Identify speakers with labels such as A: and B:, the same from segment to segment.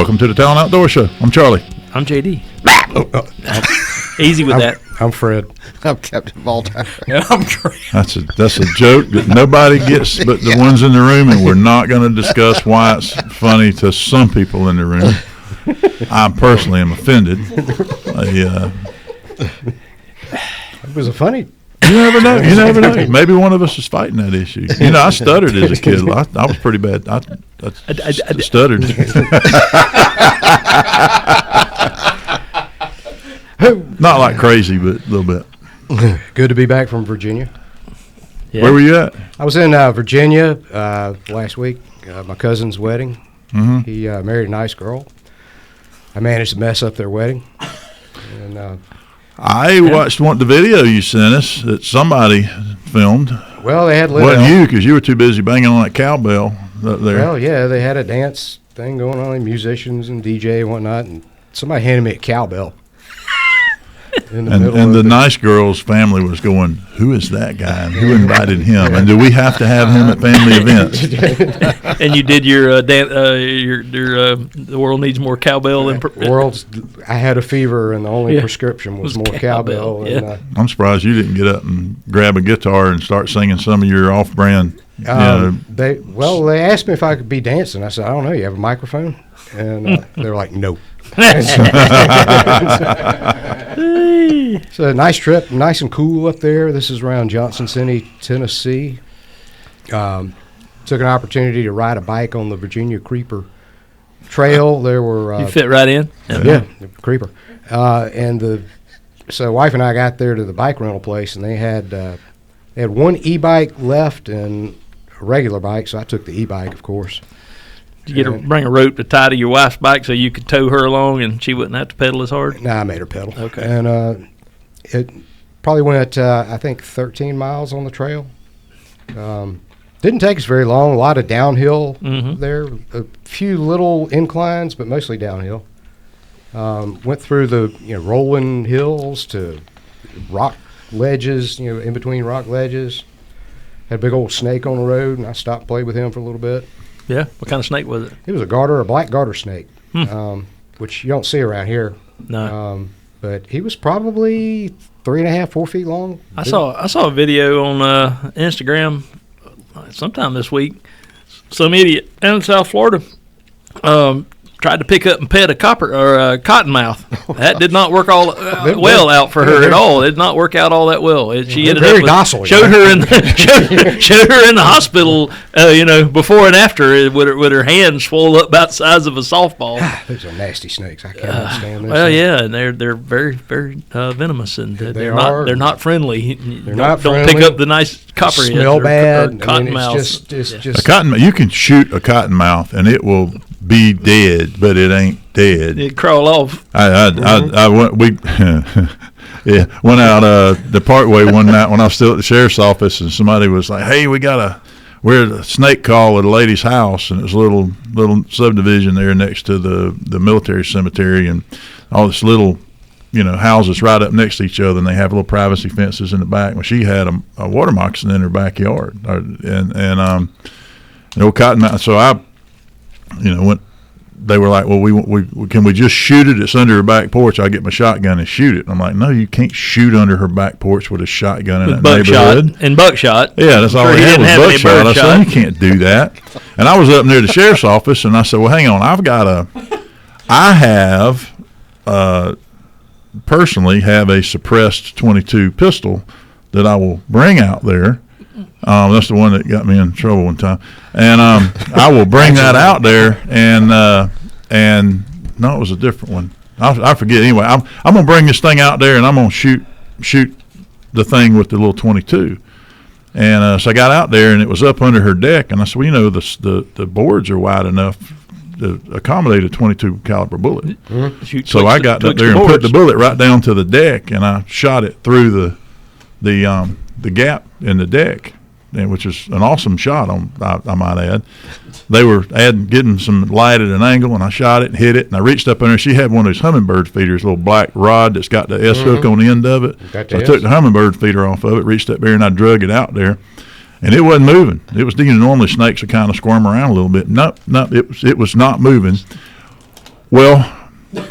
A: Welcome to the Talon Outdoors Show. I'm Charlie.
B: I'm JD. Easy with that.
C: I'm Fred.
D: I'm Captain Voltaire.
B: Yeah, I'm great.
A: That's a joke that nobody gets but the ones in the room, and we're not going to discuss why it's funny to some people in the room. I personally am offended.
C: It was a funny.
A: You never know. You never know. Maybe one of us is fighting that issue. You know, I stuttered as a kid. I was pretty bad. I stuttered. Not like crazy, but a little bit.
C: Good to be back from Virginia.
B: Yeah.
A: Where were you at?
C: I was in Virginia last week. My cousin's wedding.
A: Mm-hmm.
C: He married a nice girl. I managed to mess up their wedding. And
A: I watched the video you sent us that somebody filmed.
C: well, they had lit
A: Wasn't
C: out.
A: you, because you were too busy banging on that cowbell up there.
C: Well, yeah, they had a dance thing going on, and musicians and DJ and whatnot, and somebody handed me a cowbell. In the middle
A: And
C: of
A: the
C: it.
A: nice girl's family was going, who is that guy and who invited him? And do we have to have him at family events?
B: And you did your the world needs more cowbell than
C: I had a fever, and the only
B: Yeah.
C: prescription was more
B: cowbell,
C: cowbell.
B: yeah.
C: And,
A: I'm surprised you didn't get up and grab a guitar and start singing some of your off-brand.
C: They asked me if I could be dancing. I said, I don't know. You have a microphone? And they're like, no. So nice trip, nice and cool up there. This is around Johnson City, Tennessee. Took an opportunity to ride a bike on the Virginia Creeper Trail. There were
B: you fit right in.
C: the Creeper, so wife and I got there to the bike rental place, and they had one e-bike left and a regular bike. So I took the e-bike, of course.
B: Did you bring a rope to tie to your wife's bike so you could tow her along and she wouldn't have to pedal as hard?
C: No, I made her pedal.
B: Okay.
C: And it probably went, I think, 13 miles on the trail. Didn't take us very long. A lot of downhill there. A few little inclines, but mostly downhill. Went through the rolling hills to rock ledges, in between rock ledges. Had a big old snake on the road, and I stopped, played with him for a little bit.
B: Yeah. What kind of snake was it?
C: It was a black garter snake, which you don't see around here.
B: No.
C: But he was probably 3.5, 4 feet long.
B: I saw a video on Instagram sometime this week. Some idiot down in South Florida tried to pick up and pet a cottonmouth. That did not work all well out for her at all. It did not work out all that well. She ended
C: very
B: up
C: docile.
B: Showed her in the hospital. Before and after, with her hand swollen up about the size of a softball.
C: Those are nasty snakes. I can't understand this.
B: Well, yeah, and they're very very venomous, and they're not friendly. Don't
C: friendly.
B: pick up the nice copperheads.
C: Smell bad.
B: Or cottonmouths.
C: It's
A: A
C: just
A: cottonmouth, you can shoot a cottonmouth and it will be dead, but it ain't dead.
B: It crawl off.
A: I went out the Parkway one night when I was still at the sheriff's office, and somebody was like, "Hey, we're at a snake call at a lady's house," and it was a little subdivision there next to the military cemetery, and all this little houses right up next to each other, and they have little privacy fences in the back. Well, she had a water moccasin in her backyard, and the old cottonmouth. So when they were like, well, we can we just shoot it? It's under her back porch. I get my shotgun and shoot it. I'm like, no, you can't shoot under her back porch with a shotgun in that neighborhood.
B: And buckshot.
A: Yeah, that's all
B: Sure,
A: they
B: he
A: had
B: didn't
A: was
B: have any
A: buckshot. I said,
B: birdshot.
A: you can't do that. And I was up near the sheriff's office, and I said, well, hang on, I personally have a suppressed .22 pistol that I will bring out there. That's the one that got me in trouble one time, and I will bring that out there. And no, it was a different one. I forget. Anyway, I'm gonna bring this thing out there, and I'm gonna shoot the thing with the little .22. And so I got out there, and it was up under her deck. And I said, well, the boards are wide enough to accommodate a .22 caliber bullet. So I got up there and put the bullet right down to the deck, and I shot it through the gap in the deck, which is an awesome shot. I might add. They were getting some light at an angle, and I shot it and hit it, and I reached up in there. She had one of those hummingbird feeders, a little black rod that's got the S hook on the end of it. So I took the hummingbird feeder off of it, reached up there, and I drug it out there, and it wasn't moving. It was normally snakes would kind of squirm around a little bit. Nope, it was not moving. Well,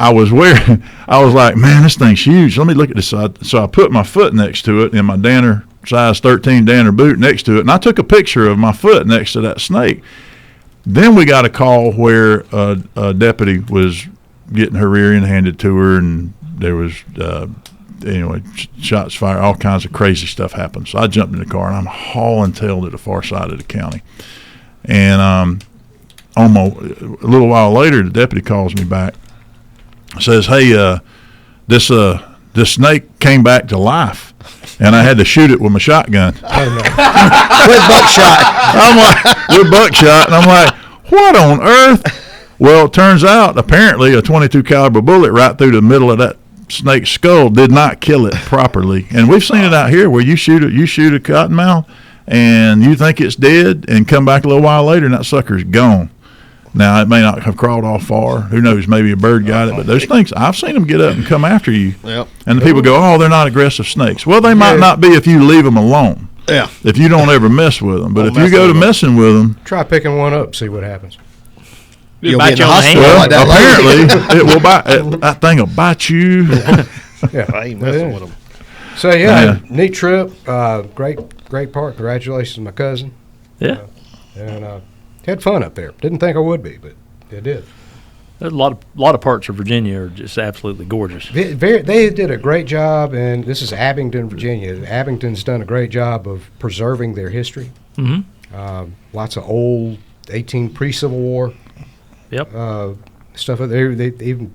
A: I was like, man, this thing's huge. Let me look at this. So I put my foot next to it in my Danner size 13 Danner boot next to it, and I took a picture of my foot next to that snake. Then we got a call where a deputy was getting her rear end handed to her, and there was shots fired, all kinds of crazy stuff happened. So I jumped in the car and I'm hauling tail to the far side of the county. And almost a little while later, the deputy calls me back, says, "Hey, this snake came back to life, and I had to shoot it with my shotgun."
C: With buckshot.
A: I'm like, with buckshot, and I'm like, what on earth? Well, it turns out apparently a .22 caliber bullet right through the middle of that snake's skull did not kill it properly. And we've seen it out here where you shoot a cottonmouth and you think it's dead, and come back a little while later and that sucker's gone. Now, it may not have crawled off far. Who knows? Maybe a bird got it. But those things, I've seen them get up and come after you.
D: Yep.
A: And the people go, "Oh, they're not aggressive snakes." Well, they might not be if you leave them alone.
D: Yeah.
A: If you don't ever mess with them. But
D: Don't
A: if you
D: mess
A: go to
D: with 'em.
A: messing with them,
C: Try picking one up, see what happens.
D: You'll
B: bite
D: be in
B: you
D: the
B: on the
D: hospital
B: hand.
D: like that later.
A: apparently it will bite. That thing will bite you.
C: Yeah.
D: I ain't messing with them.
C: So
A: Yeah.
C: neat trip. Great park. Congratulations to my cousin.
B: Yeah.
C: And had fun up there. Didn't think I would be, but I did.
B: There's a lot of parts of Virginia are just absolutely gorgeous.
C: They did a great job, and this is Abingdon, Virginia. Abington's done a great job of preserving their history.
B: Mm-hmm.
C: Lots of old 18 pre-Civil War
B: Yep.
C: stuff. They even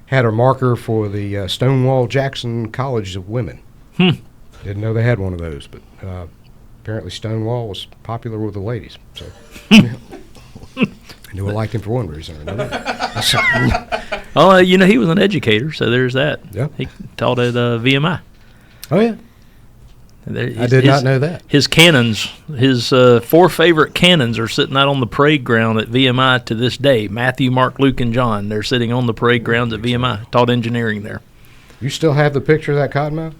C: had a marker for the Stonewall Jackson College of Women. Didn't know they had one of those, but apparently Stonewall was popular with the ladies. So I knew I liked him for one reason or another.
B: Oh, he was an educator, so there's that.
C: Yeah.
B: He taught at VMI.
C: Oh, yeah. I did not know that.
B: His cannons, his 4 favorite cannons are sitting out on the parade ground at VMI to this day. Matthew, Mark, Luke, and John. They're sitting on the parade grounds at VMI. Taught engineering there.
C: You still have the picture of that cottonmouth?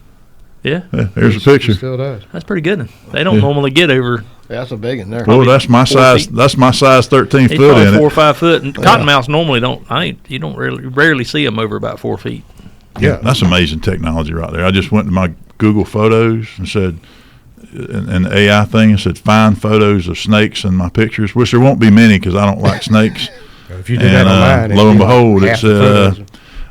B: Yeah.
A: There's a picture.
C: He still does.
B: That's pretty good. They don't normally get over.
D: Yeah, that's a big one there.
A: Well, that's my
B: 4
A: size.
B: feet.
A: That's my size 13
B: He's
A: foot
B: probably
A: in
B: 4 or
A: it.
B: 5 foot. And cottonmouths normally don't. You don't rarely see them over about 4 feet.
C: Yeah.
A: That's amazing technology right there. I just went to my Google Photos and said, and the AI thing, and said, find photos of snakes in my pictures, which there won't be many because I don't like snakes.
C: If you did that on mine,
A: lo and
C: it'd be
A: behold,
C: like
A: it
C: half the
A: said
C: photos.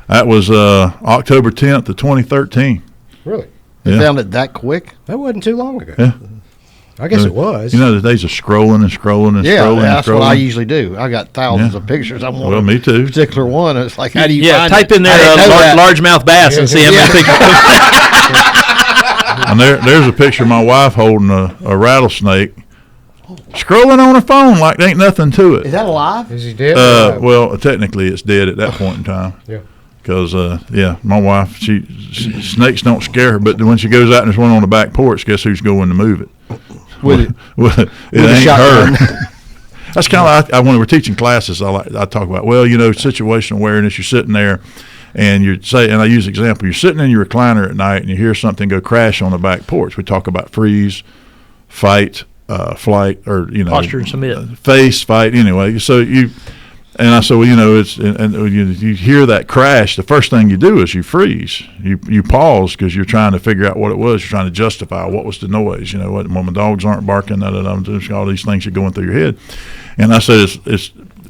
A: that was October 10th of 2013.
C: Really?
D: You
A: Yeah.
D: found it that quick?
C: That wasn't too long ago.
A: Yeah.
C: I guess it was.
A: You know, the days of scrolling and scrolling and
D: Yeah,
A: scrolling and
D: that's what I
A: scrolling.
D: usually do. I got thousands
A: Yeah.
D: of pictures. I'm
A: Well, me too.
D: particular one. It's like, how do you
B: Yeah,
D: find
B: type
D: it?
B: in
D: I didn't
B: there
D: know that.
B: largemouth bass and see how many pictures.
A: And there's a picture of my wife holding a rattlesnake, scrolling on her phone like there ain't nothing to
D: Is
A: it.
D: that alive?
C: Is he dead?
A: Well, technically it's dead at that point in time.
C: Yeah.
A: Because, my wife, she snakes don't scare her, but when she goes out and there's one on the back porch, guess who's going to move it?
D: With it.
A: Well, it
D: With a
A: ain't
D: shotgun.
A: her. That's kind of like when we're teaching classes. I talk about situational awareness. You're sitting there, and and I use the example. You're sitting in your recliner at night, and you hear something go crash on the back porch. We talk about freeze, fight, flight, or
B: Posture and submit.
A: face, fight. Anyway, so I said, it's and you hear that crash. The first thing you do is you freeze. You pause because you're trying to figure out what it was. You're trying to justify what was the noise. When my dogs aren't barking, all these things are going through your head. And I said,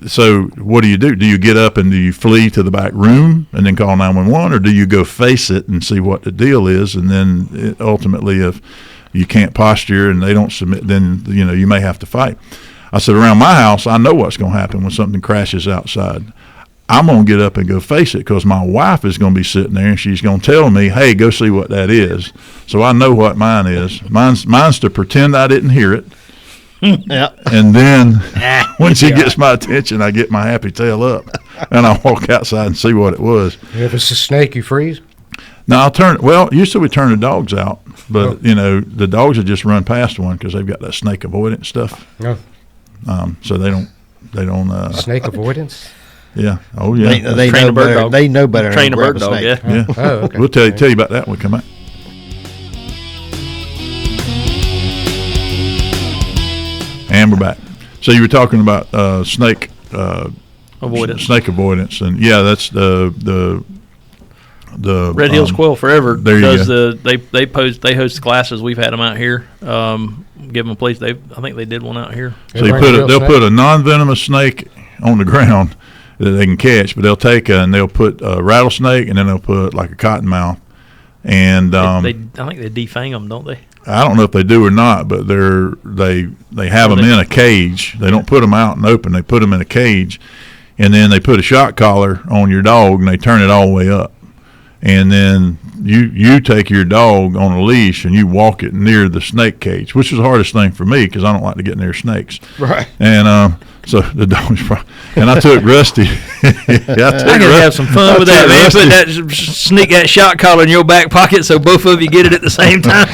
A: so what do? Do you get up and do you flee to the back room and then call 911, or do you go face it and see what the deal is? And then ultimately, if you can't posture and they don't submit, then you may have to fight. I said, around my house, I know what's going to happen when something crashes outside. I'm going to get up and go face it because my wife is going to be sitting there and she's going to tell me, hey, go see what that is. So I know what mine is. Mine's to pretend I didn't hear it.
D: Yeah.
A: And then when she gets my attention, I get my happy tail up and I walk outside and see what it was.
C: If it's a snake, you freeze?
A: Now usually we turn the dogs out, but the dogs would just run past one because they've got that Snake-Avoidance stuff.
C: No.
A: So they don't
C: Snake avoidance?
A: Yeah. Oh yeah.
D: They
B: Train
D: know
B: a bird
D: better.
B: dog.
D: They know better.
B: Train a
D: than to
B: bird
D: grab
B: dog,
D: snake.
B: yeah.
A: Yeah.
C: Oh, okay.
A: We'll tell you about that when we come out. And we're back. So you were talking about snake
B: avoidance.
A: Snake avoidance, and yeah, that's the
B: Red Hills Quail Forever
A: there you
B: does
A: go.
B: they host classes. We've had them out here. Give them a place. I think they did one out here.
A: So they'll put a non-venomous snake on the ground that they can catch, but they'll take and they'll put a rattlesnake, and then they'll put like a cottonmouth, and
B: I think they defang them, don't they?
A: I don't know if they do or not, but they have them in a cage. They don't put them out and open. They put them in a cage, and then they put a shock collar on your dog, and they turn it all the way up. And then you take your dog on a leash and you walk it near the snake cage, which is the hardest thing for me because I don't like to get near snakes.
D: Right.
A: And so the dog's and I took Rusty. I
B: can have some fun with that, man. Put that shock collar in your back pocket so both of you get it at the same time.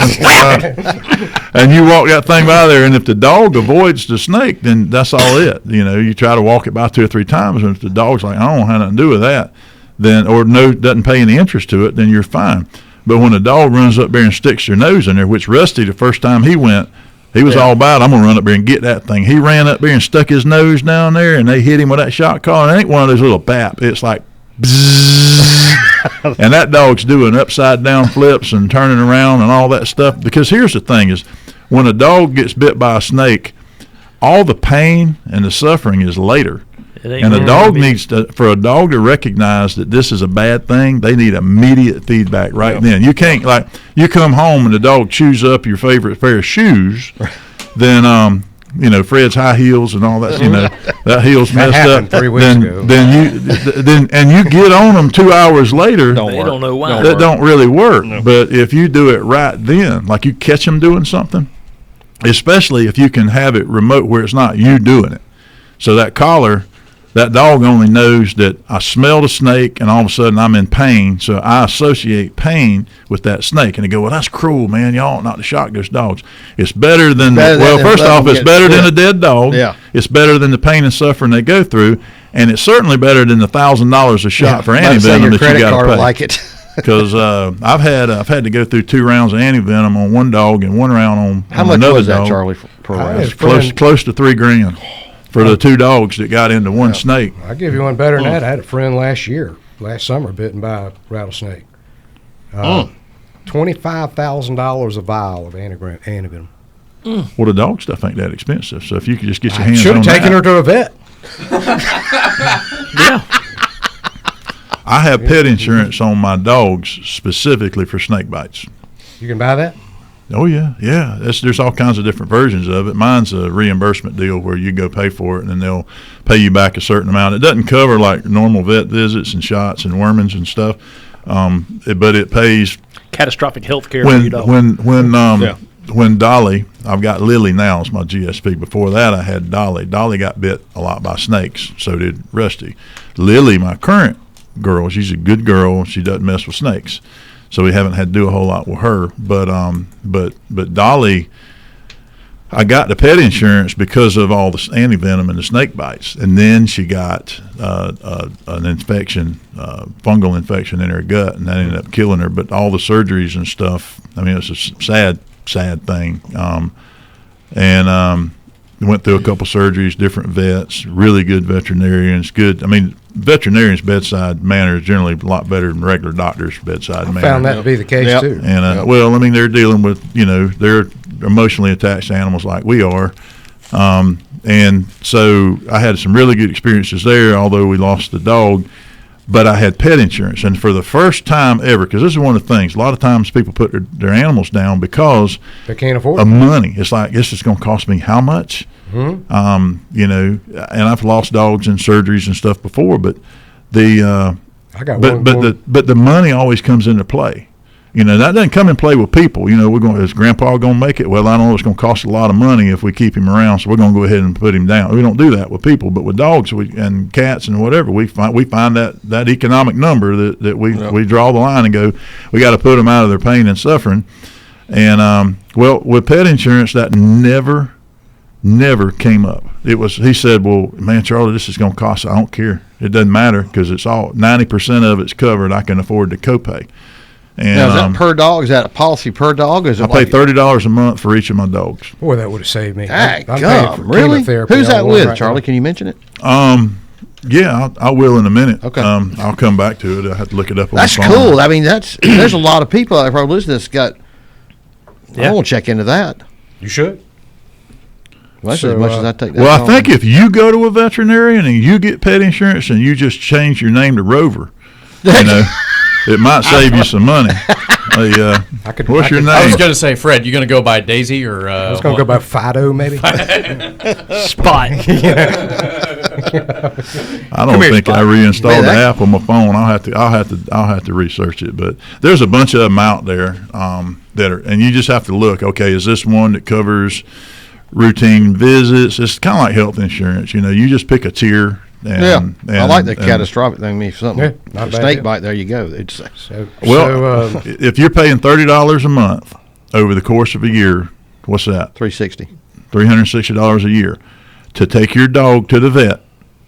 A: And you walk that thing by there, and if the dog avoids the snake, then that's all it. You try to walk it by 2 or 3 times, and if the dog's like, I don't have nothing to do with that, then doesn't pay any interest to it, then you're fine. But when a dog runs up there and sticks their nose in there, which Rusty, the first time he went, he was all about, I'm going to run up there and get that thing. He ran up there and stuck his nose down there, and they hit him with that shot collar. And it ain't one of those little bap. It's like, bzzz. And that dog's doing upside-down flips and turning around and all that stuff. Because here's the thing is, when a dog gets bit by a snake, all the pain and the suffering is later. And a dog for a dog to recognize that this is a bad thing, they need immediate feedback right then. You can't, like, you come home and the dog chews up your favorite pair of shoes, then, Fred's high heels and all that, that heel's messed up.
C: 3 weeks ago.
A: Then you get on them 2 hours later.
B: They don't know why.
A: That don't really work. No. But if you do it right then, like you catch them doing something, especially if you can have it remote where it's not you doing it. So that collar, that dog only knows that I smelled a snake and all of a sudden I'm in pain, so I associate pain with that snake. And they go, well, that's cruel, man. Y'all ought not to shock those dogs. It's better than, first off, it's better than a dead dog.
D: Yeah.
A: It's better than the pain and suffering they go through, and it's certainly better than the $1,000 a shot for Antivenom that you got to pay.
D: Like it.
A: Because I've had to go through 2 rounds of Antivenom on one dog and 1 round on
D: How much
A: another
D: was that,
A: dog.
D: Charlie, per round?
A: Close to $3,000 for the 2 dogs that got into one snake.
C: I'll give you one better than that. I had a friend last summer, bitten by a rattlesnake. $25,000 a vial of Antivenom.
A: Well, the dog stuff ain't that expensive, so if you could just get your hands
C: should
A: on
C: have taken her to a vet.
B: Yeah.
A: I have pet insurance on my dogs specifically for snake bites.
C: You can buy that?
A: Oh, yeah. There's all kinds of different versions of it. Mine's a reimbursement deal where you go pay for it, and then they'll pay you back a certain amount. It doesn't cover, like, normal vet visits and shots and wormings and stuff, but it pays.
B: Catastrophic health care for your dog.
A: When Dolly, I've got Lily now as my GSP. Before that, I had Dolly. Dolly got bit a lot by snakes. So did Rusty. Lily, my current girl, she's a good girl. She doesn't mess with snakes. So we haven't had to do a whole lot with her. But Dolly, I got the pet insurance because of all the Antivenom and the snake bites. And then she got an infection, fungal infection in her gut, and that ended up killing her. But all the surgeries and stuff, I mean, it's a sad thing. Went through a couple surgeries, different vets, really good veterinarians. Veterinarians' bedside manner is generally a lot better than regular doctors' bedside manner.
C: Found that to be the case too.
A: And they're dealing with, they're emotionally attached to animals like we are. And so I had some really good experiences there, although we lost the dog. But I had pet insurance, and for the first time ever, because this is one of the things, a lot of times people put their animals down because
C: they can't afford
A: of money. It's like, this is going to cost me how much?
C: Mm-hmm.
A: And I've lost dogs in surgeries and stuff before, but the money always comes into play. That doesn't come in play with people. Is Grandpa going to make it? Well, I know it's going to cost a lot of money if we keep him around, so we're going to go ahead and put him down. We don't do that with people, but with dogs and cats and whatever, we find that economic number that we draw the line and go, we got to put them out of their pain and suffering. And with pet insurance, that never came up. He said, well, man, Charlie, this is going to cost. I don't care. It doesn't matter because it's all 90% of it's covered. I can afford to copay. And
D: now, is that per dog? Is that a policy per dog? Or is it
A: I pay $30 a month for each of my dogs.
C: Boy, that would have saved me.
D: Really? Who's that with, Charlie? Can you mention it?
A: Yeah, I will in a minute.
D: Okay.
A: I'll come back to it. I have to look it up on
D: That's
A: the phone.
D: cool. I mean, there's a lot of people that probably listen to this got.
B: Yeah.
D: I want to check into that.
C: You should.
D: Well, that's
C: So,
D: as much as I take that.
A: Well, I
D: on.
A: think if you go to a veterinarian and you get pet insurance and you just change your name to Rover, it might save you some money. Hey, what's your name?
E: I was going to say, Fred, you going to go by Daisy or?
C: I was going to go by Fido, maybe.
B: Spot.
A: I don't think I reinstalled the
D: that-
A: app on my phone. I'll have to research it. But there's a bunch of them out there that are, and you just have to look. Okay, is this one that covers routine visits? It's kind of like health insurance. You just pick a tier. And,
D: I like the catastrophic thing. Me something.
C: Yeah, not a bad
D: Snake
C: deal.
D: bite. There you go. It's
A: Well, if you're paying $30 a month over the course of a year, what's that?
D: $360.
A: $360 a year to take your dog to the vet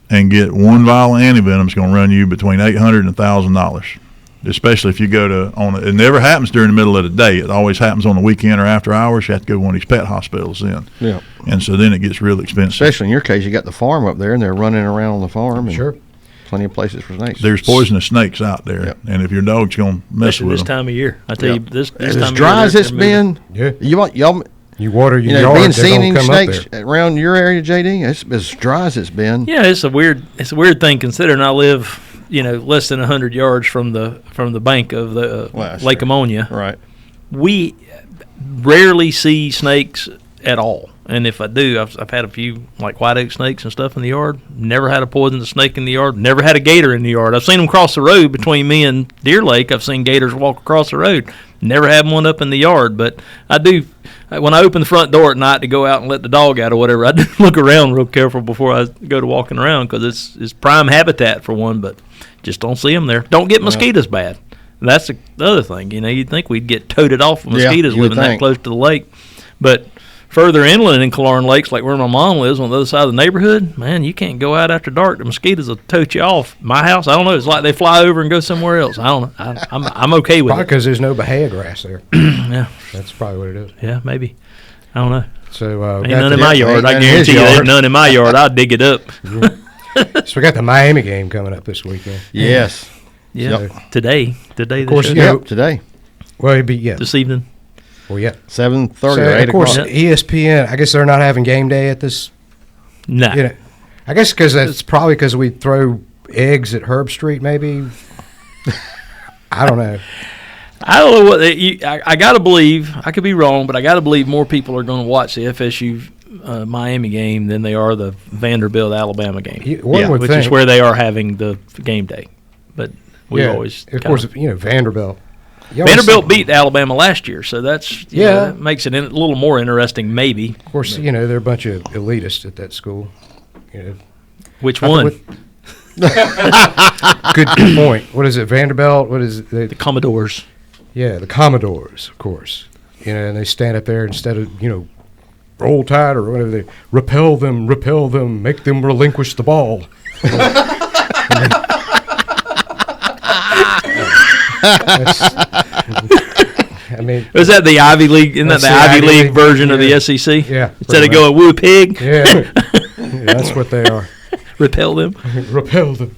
A: and get one vial of antivenom is going to run you between $800 and $1,000. Especially if you go to it never happens during the middle of the day. It always happens on the weekend or after hours. You have to go to one of these pet hospitals then.
D: Yeah.
A: And so then it gets real expensive.
D: Especially in your case, you got the farm up there, and they're running around on the farm. And
C: Sure.
D: Plenty of places for snakes.
A: There's poisonous snakes out there,
D: Yep.
A: and if your dog's going to mess
B: Especially
A: with
B: this
A: them,
B: time of year. I tell you, this
D: as
B: time
D: dry
B: of
D: as
B: year,
D: it's been,
C: Yeah.
D: y'all
C: You water your
D: being
C: yard, they're
D: seeing
C: going
D: any
C: to come up
D: snakes
C: there.
D: around your area, JD? It's as dry as it's been.
B: Yeah, it's a weird thing considering I live, less than 100 yards from the bank of the
D: Well, that's
B: Lake
D: true.
B: Ammonia.
D: Right.
B: We rarely see snakes at all. And if I do, I've had a few like white oak snakes and stuff in the yard. Never had a poisonous snake in the yard. Never had a gator in the yard. I've seen them cross the road between me and Deer Lake. I've seen gators walk across the road. Never had one up in the yard. But I do, when I open the front door at night to go out and let the dog out or whatever, I do look around real careful before I go to walking around because it's prime habitat for one, but just don't see them there. Don't get mosquitoes bad. That's the other thing. You'd think we'd get toted off with mosquitoes
D: you would
B: living that
D: think.
B: close to the lake. But further inland in Killearn Lakes, like where my mom lives on the other side of the neighborhood, man, you can't go out after dark. The mosquitoes will tote you off. My house, I don't know. It's like they fly over and go somewhere else. I don't know. I'm okay with
C: Probably
B: it.
C: because there's no bahia grass there.
B: Yeah,
C: That's probably what it is.
B: yeah, maybe. I don't know.
C: So,
B: Ain't none in my yard. I
D: ain't in
B: guarantee
D: his
B: you, there ain't
D: yard.
B: none in my yard. I'll dig it up.
C: so we got the Miami game coming up this weekend.
D: Yes.
B: Yeah,
D: Yep.
B: today.
C: Of course,
B: the
C: you
B: show.
C: know,
D: Today.
C: Well, it'd be, yeah.
B: This evening.
C: Well, yeah.
D: 7:30
C: So,
D: or 8
C: of course,
D: o'clock.
C: ESPN, I guess they're not having game day at this.
B: Nah.
C: I guess because that's probably because we throw eggs at Herb Street, maybe. I don't know.
B: I don't know what I got to believe. I could be wrong, but I got to believe more people are going to watch the FSU Miami game than they are the Vanderbilt Alabama game,
C: One would
B: which
C: think.
B: is where they are having the game day. But we always
C: of course, Vanderbilt. You always
B: Vanderbilt
C: think-
B: beat Alabama last year, so that's that makes it a little more interesting, maybe.
C: Of course, they're a bunch of elitists at that school.
B: Which
C: I
B: one?
C: Good point. What is it, Vanderbilt? What is it?
B: The Commodores.
C: Yeah, the Commodores, of course. And they stand up there instead of, roll tide or whatever they repel them, make them relinquish the ball. I mean,
B: Is that the Ivy League? Isn't that
C: That's
B: the
C: the
B: Ivy
C: Ivy
B: League
C: League,
B: version of the
C: yeah.
B: SEC?
C: Yeah,
B: Instead of
C: pretty
B: going woo pig,
C: yeah, that's what they are.
B: repel them.
C: Repel them.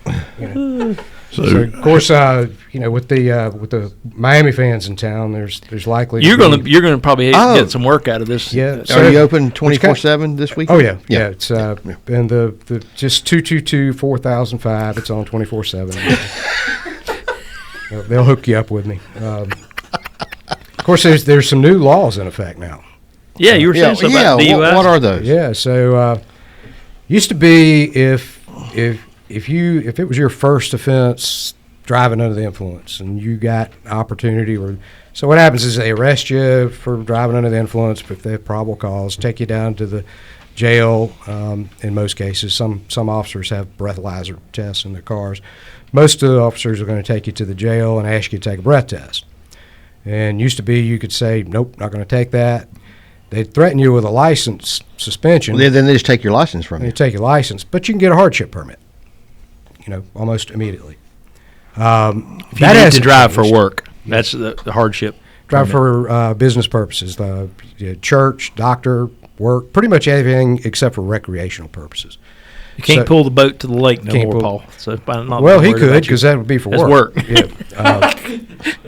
A: so,
C: So of course, with the Miami fans in town, there's likely
B: You're
C: to be,
B: gonna probably get some work out of this.
C: Yeah.
D: Are you open 24/7 this week?
C: Oh yeah. It's and the just 222-4005. It's on 24/7. They'll hook you up with me. Of course, there's some new laws in effect now.
B: Yeah, you were saying something about DUIs.
D: What are those?
C: Yeah. So used to be if it was your first offense driving under the influence and you got opportunity so what happens is they arrest you for driving under the influence, but if they have probable cause, take you down to the jail. In most cases, some officers have breathalyzer tests in their cars. Most of the officers are going to take you to the jail and ask you to take a breath test. And used to be you could say, nope, not going to take that. They'd threaten you with a license suspension.
D: Well, then they just take your license from
C: And
D: you.
C: you take your license, but you can get a hardship permit, almost immediately.
B: If you need to
C: hasn't
B: drive for
C: changed.
B: work, that's the hardship.
C: Drive
B: permit.
C: for business purposes, church, doctor, work, pretty much everything except for recreational purposes.
B: You can't
C: So-
B: pull the boat to the lake no
C: Can't
B: more,
C: pull-
B: Paul. So not
C: Well, he
B: worried
C: could
B: about you.
C: because that would be for
B: That's
C: work.
B: work.
C: Yeah.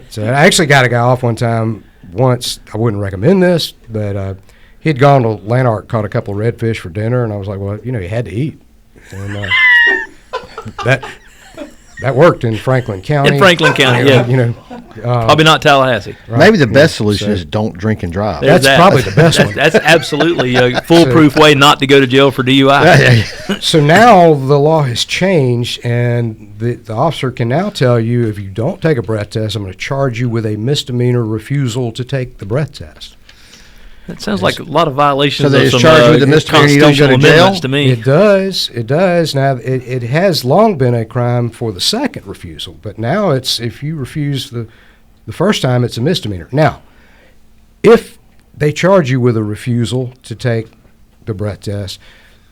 C: So I actually got a guy off one time. Once I wouldn't recommend this, but he'd gone to Lanark, caught a couple of redfish for dinner, and I was like, well, you had to eat, and that worked in Franklin County.
B: In Franklin County, yeah.
C: Probably
B: Probably not Tallahassee.
D: Maybe the best solution is don't drink and drive.
B: There's
C: That's probably the best one.
B: That's absolutely a foolproof way not to go to jail for DUI.
C: So now the law has changed, and the officer can now tell you if you don't take a breath test, I'm going to charge you with a misdemeanor refusal to take the breath test.
B: That sounds like a lot of violations
D: So they
B: of
D: just
B: some
D: charge you with the misdemeanor, you don't go to
B: constitutional
D: jail?
B: amendments to me.
C: It does. It does. Now, it has long been a crime for the second refusal, but now it's if you refuse the first time, it's a misdemeanor. Now, if they charge you with a refusal to take the breath test,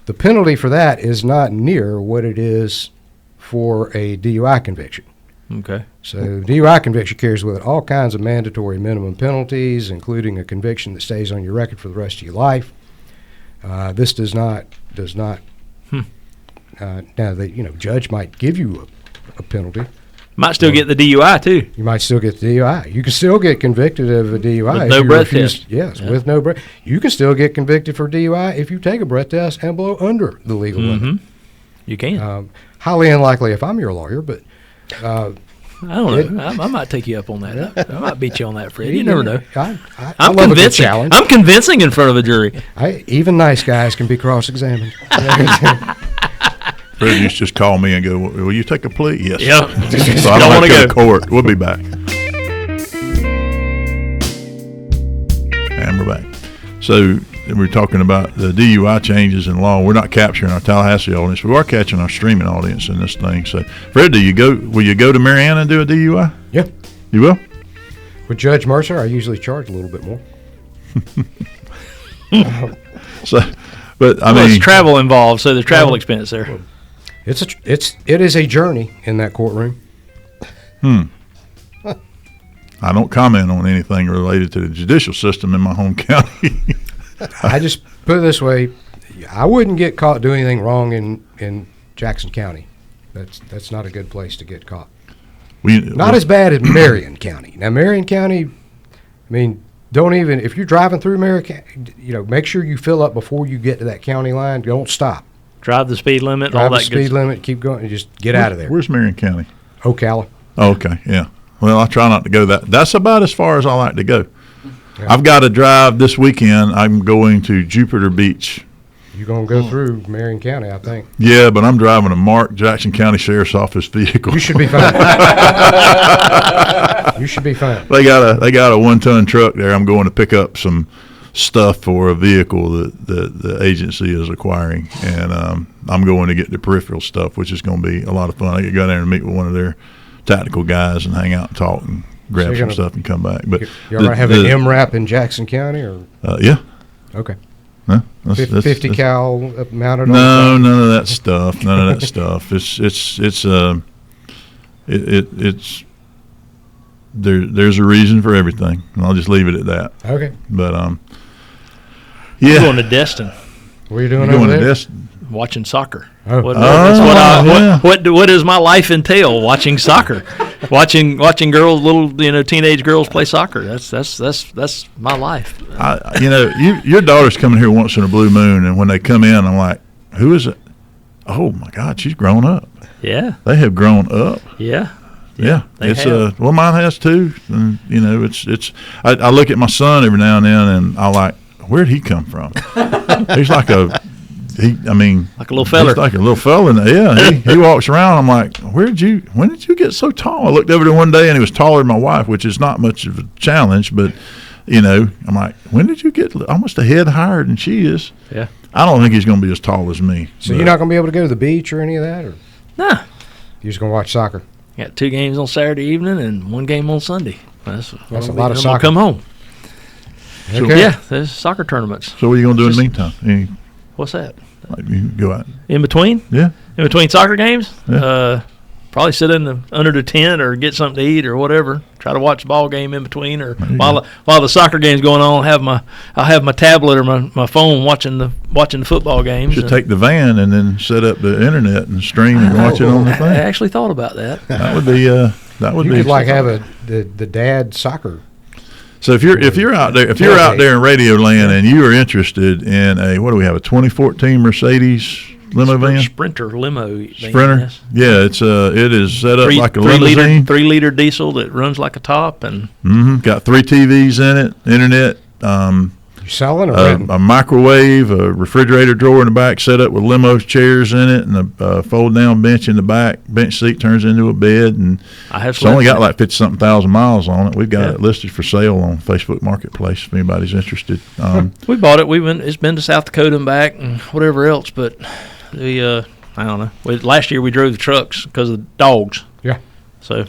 C: the penalty for that is not near what it is for a DUI conviction.
B: Okay.
C: So DUI conviction carries with it all kinds of mandatory minimum penalties, including a conviction that stays on your record for the rest of your life. This does not. Now the judge might give you a penalty.
B: Might still get the DUI too.
C: You might still get the DUI. You can still get convicted of a DUI
B: With
C: if
B: no
C: you
B: breath
C: refuse-
B: test.
C: Yes,
B: Yeah.
C: with no breath. You can still get convicted for DUI if you take a breath test and blow under the legal limit.
B: You can.
C: Highly unlikely if I'm your lawyer, but
B: I don't know. I might take you up on that. I might beat you on that, Fred. You never know.
C: I
B: I'm
C: love a good
B: convincing.
C: challenge.
B: I'm convincing in front of a jury.
C: Even nice guys can be cross-examined.
A: Fred used to just call me and go, "Will you take a plea?" Yes.
B: Yep.
A: So I don't
B: Don't
A: have
B: wanna
A: to go
B: go.
A: to court. We'll be back. And we're back. So we're talking about the DUI changes in law. We're not capturing our Tallahassee audience. We are catching our streaming audience in this thing. So, Fred, will you go to Mariana and do a DUI?
C: Yeah.
A: You will?
C: With Judge Mercer, I usually charge a little bit more.
A: So, but I
B: Well,
A: mean,
B: it's travel involved, so there's travel expense there.
C: It is a journey in that courtroom.
A: I don't comment on anything related to the judicial system in my home county.
C: I just put it this way: I wouldn't get caught doing anything wrong in Jackson County. That's not a good place to get caught. Not as bad as Marion County. Now, Marion County, I mean, don't even if you're driving through Marion County, make sure you fill up before you get to that county line. Don't stop.
B: Drive the speed limit, all
C: Drive the
B: that
C: speed
B: good
C: limit. Keep going. And just get out of there.
A: Where's Marion County?
C: Ocala.
A: Oh, okay, yeah. Well, I try not to go that's about as far as I like to go.
C: Yeah.
A: I've got to drive this weekend. I'm going to Jupiter Beach.
C: You're gonna go through Marion County, I think.
A: Yeah, but I'm driving a marked Jackson County Sheriff's Office vehicle.
C: You should be fine. You should be fine.
A: They got a 1-ton truck there. I'm going to pick up some stuff for a vehicle that the agency is acquiring, and I'm going to get the peripheral stuff, which is going to be a lot of fun. I get to go there and meet with one of their tactical guys and hang out and talk and grab
C: So you're
A: some
C: gonna-
A: stuff and come back. But
C: You all right have an MRAP in Jackson County, or
A: yeah.
C: okay,
A: No, that's-
C: 50 cal mounted on?
A: No,
C: the
A: none of that stuff. None of that stuff. It's there's a reason for everything, and I'll just leave it at that.
C: front? Okay,
A: But
B: You're
A: yeah,
B: going to Destin,
C: what are you doing
A: you're
C: over
A: going to
C: there?
A: this.
B: watching soccer.
C: Oh.
B: That's
A: yeah.
B: what does my life entail? Watching soccer, watching girls, little teenage girls play soccer. That's my life.
A: Your daughter's coming here once in a blue moon, and when they come in, I'm like, who is it? Oh my God, she's grown up.
B: Yeah,
A: They have grown up.
B: yeah.
A: Yeah,
B: they
A: it's
B: have.
A: well, mine has too. And it's. I look at my son every now and then, and I like, where'd he come from? He's like like a
B: little feller.
A: He's like a little fella. Yeah, he walks around. I'm like, when did you get so tall? I looked over there one day, and he was taller than my wife, which is not much of a challenge, but I'm like, when did you get almost a head higher than she is?
B: Yeah.
A: I don't think he's going to be as tall as me.
C: So you're not going to be able to go to the beach or any of that, or
B: Nah.
C: you're just going to watch soccer?
B: Got 2 games on Saturday evening and 1 game on Sunday. That's
C: a lot of
B: I'm
C: soccer.
B: Come home.
C: Okay.
B: Yeah, there's soccer tournaments.
A: So what are you going to do in the
B: Just-
A: meantime?
B: What's that?
A: You go out.
B: In between?
A: Yeah.
B: In between soccer games?
A: Yeah.
B: probably sit under the tent or get something to eat or whatever. Try to watch the ball game in between, or while the soccer game's going on, I'll have my tablet or my phone watching the football games.
A: Should take the van and then set up the internet and stream and watch it on the thing.
B: I actually thought about that.
A: That would be
C: You could like have the dad soccer.
A: So if you're out there in Radio Land and you are interested in a 2014 Mercedes limo van?
B: Sprinter limo.
A: Sprinter?
B: Yes.
A: Yeah, it is set up like a limousine.
B: 3-liter diesel that runs like a top, and
A: got 3 TVs in it, internet,
C: You selling or
A: a microwave, a refrigerator drawer in the back set up with limo chairs in it, and a fold-down bench in the back. Bench seat turns into a bed, and it's only got like 50-something thousand miles on it. We've got it listed for sale on Facebook Marketplace if anybody's interested.
B: We bought it. It's been to South Dakota and back and whatever else, but I don't know. Last year we drove the trucks because of the dogs.
C: Yeah.
B: So.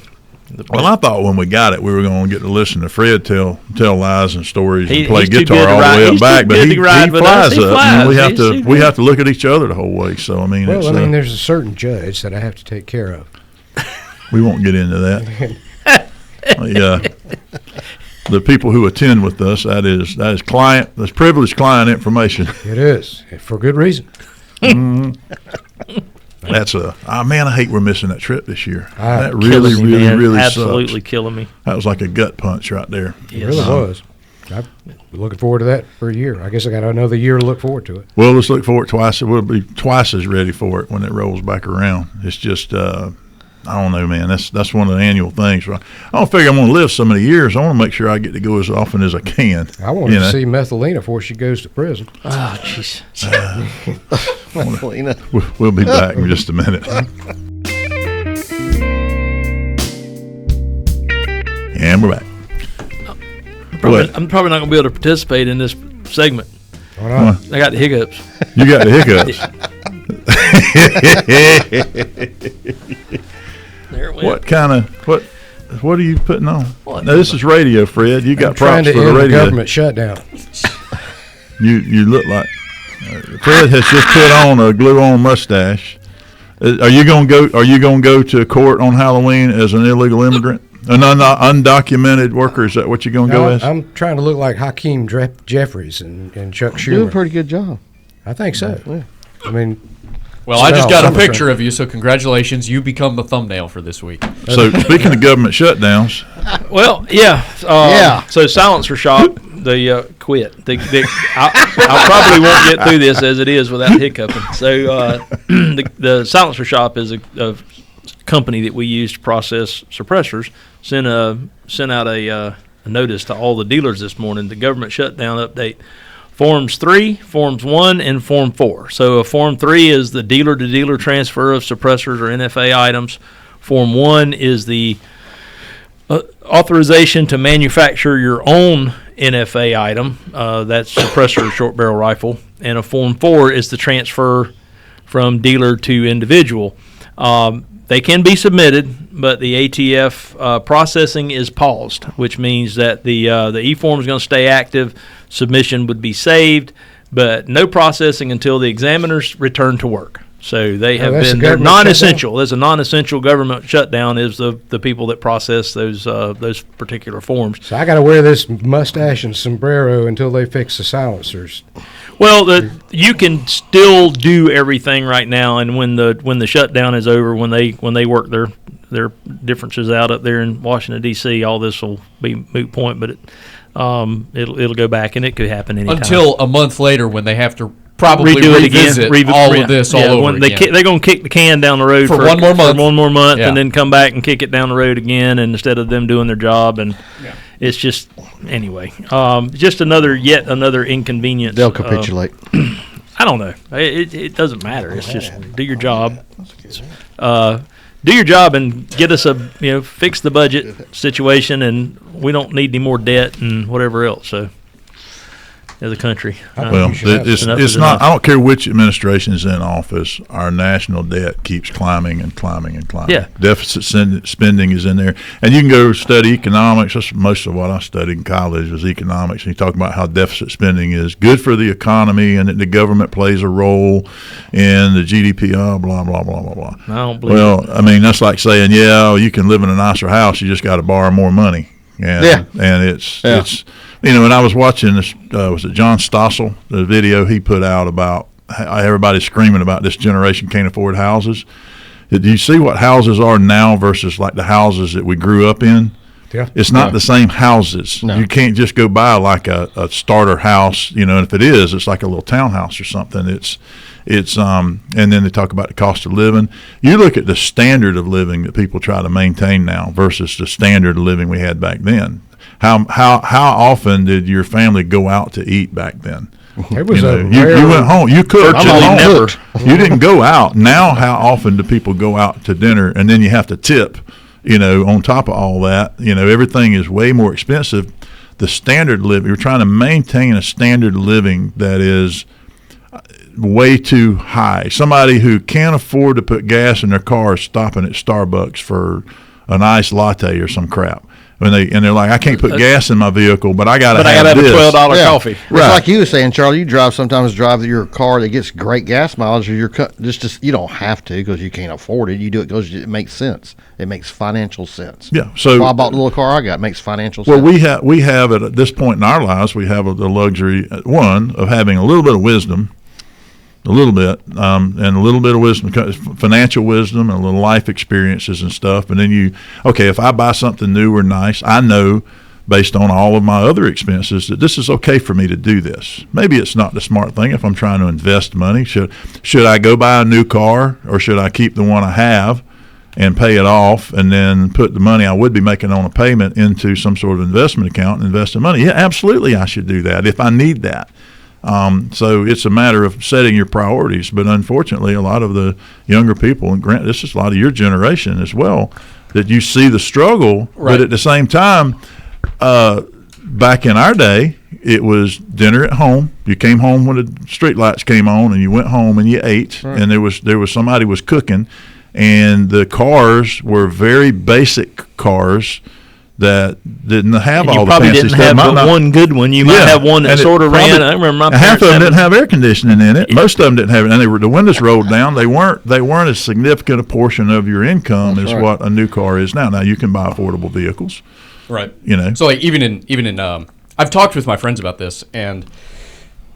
A: Well, I thought when we got it, we were going to get to listen to Fred tell lies and stories and play
B: he's too
A: guitar
B: good to
A: all the
B: ride.
A: way up
B: He's
A: back.
B: too
A: But
B: good
A: he
B: to ride with
A: flies
B: us. He
A: up.
B: flies.
A: We have to look at each other the whole way. So I mean,
C: there's a certain judge that I have to take care of.
A: We won't get into that. The people who attend with us, that's privileged client information.
C: It is, for good reason.
A: That's I hate we're missing that trip this year. That
B: Killing me, man.
A: really
B: absolutely
A: sucks.
B: killing me.
A: That was like a gut punch right there.
C: It really was. I'm looking forward to that for a year. I guess I got another year to look forward to it.
A: Well, let's look forward twice. We'll be twice as ready for it when it rolls back around. It's just I don't know, man. That's one of the annual things. Right? I don't figure I'm going to live so many years. I want to make sure I get to go as often as I can.
C: I want to see Methelina before she goes to prison.
B: Oh, jeez.
A: We'll be back in just a minute. And we're back.
B: I'm probably not going to be able to participate in this segment.
C: Why not?
B: I got the hiccups.
A: You got the hiccups.
B: There it went.
A: What are you putting on?
B: What?
A: Now, this is radio, Fred. You got
C: trying
A: props
C: to
A: for the
C: end the
A: radio.
C: government shutdown.
A: You look like Fred has just put on a glue-on mustache. Are you going to go to court on Halloween as an illegal immigrant, an undocumented worker? Is that what you're going to go as?
C: I'm trying to look like Hakeem Jeffries and Chuck Schumer.
D: Doing a pretty good job.
C: I think so. Yeah. I mean,
E: Well, I just got a picture of you, so congratulations. You become the thumbball for this week.
A: So, speaking of government shutdowns.
B: Well, yeah. So, Silencer Shop, they quit. I probably won't get through this as it is without hiccuping. So, the Silencer Shop is a company that we use to process suppressors. Sent out a notice to all the dealers this morning, the government shutdown update. Forms 3, Forms 1, and Form 4. So a Form 3 is the dealer-to-dealer transfer of suppressors or NFA items. Form 1 is the authorization to manufacture your own NFA item. That's suppressor or short barrel rifle. And a Form 4 is the transfer from dealer to individual. They can be submitted, but the ATF processing is paused, which means that the e-form is going to stay active. Submission would be saved, but no processing until the examiners return to work. So they're non-essential. There's a non-essential government shutdown is the people that process those particular forms.
C: So I got to wear this mustache and sombrero until they fix the silencers.
B: Well, you can still do everything right now, and when the shutdown is over, when they work their differences out up there in Washington D.C., all this will be moot point. But it'll go back, and it could happen anytime.
E: Until a month later, when they have to probably revisit all of this all over again.
B: They're going to kick the can down the road
E: for one more month,
B: and then come back and kick it down the road again, and instead of them doing their job, and it's just anyway, just yet another inconvenience.
D: They'll capitulate.
B: I don't know. It doesn't matter. It's just do your job. Do your job and get us fix the budget situation, and we don't need any more debt and whatever else. So of the country.
A: Well, it's not. I don't care which administration is in office. Our national debt keeps climbing and climbing and climbing.
B: Yeah.
A: Deficit spending is in there, and you can go study economics. That's most of what I studied in college was economics. And you talk about how deficit spending is good for the economy and that the government plays a role in the GDP. Blah blah blah blah blah.
B: I don't believe.
A: Well, I mean that's like saying, you can live in a nicer house. You just got to borrow more money. And it's and I was watching this, was it John Stossel, the video he put out about how everybody's screaming about this generation can't afford houses. Do you see what houses are now versus like the houses that we grew up in?
C: Yeah.
A: It's not the same houses.
D: No.
A: You can't just go buy like a starter house, and if it is, it's like a little townhouse or something. It's and then they talk about the cost of living. You look at the standard of living that people try to maintain now versus the standard of living we had back then. How often did your family go out to eat back then?
C: It was
A: you went home. You cooked at home.
B: Never.
A: You didn't go out. Now, how often do people go out to dinner and then you have to tip? On top of all that, everything is way more expensive. The standard living, you're trying to maintain a standard of living that is way too high. Somebody who can't afford to put gas in their car is stopping at Starbucks for an iced latte or some crap. They're like, I can't put gas in my vehicle, but I got to have
B: a
A: this.
B: $12 coffee.
D: It's like you were saying, Charlie. You sometimes drive your car that gets great gas mileage, or just you don't have to because you can't afford it. You do it because it makes sense. It makes financial sense.
A: Yeah. So
D: I bought the little car I got. It makes financial
A: well,
D: sense.
A: we have at this point in our lives, we have the luxury of having a little bit of wisdom. A little bit, and a little bit of wisdom, financial wisdom, and a little life experiences and stuff. And then if I buy something new or nice, I know based on all of my other expenses that this is okay for me to do this. Maybe it's not the smart thing if I'm trying to invest money. Should I go buy a new car, or should I keep the one I have and pay it off and then put the money I would be making on a payment into some sort of investment account and invest in money? Yeah, absolutely I should do that if I need that. So it's a matter of setting your priorities, but unfortunately a lot of the younger people, and Grant, this is a lot of your generation as well, that you see the struggle,
E: right.
A: But at the same time, back in our day, it was dinner at home. You came home when the street lights came on, and you went home and you ate, right. And there was somebody was cooking, and the cars were very basic cars that didn't have all the fancy stuff.
B: You probably didn't have but one good one. You might have one that sort of ran. I remember my
A: half of them didn't have air conditioning in it. Most of them didn't have it, and the windows rolled down. They weren't as significant a portion of your income as what a new car is now. Now you can buy affordable vehicles,
E: right? So like even in I've talked with my friends about this, and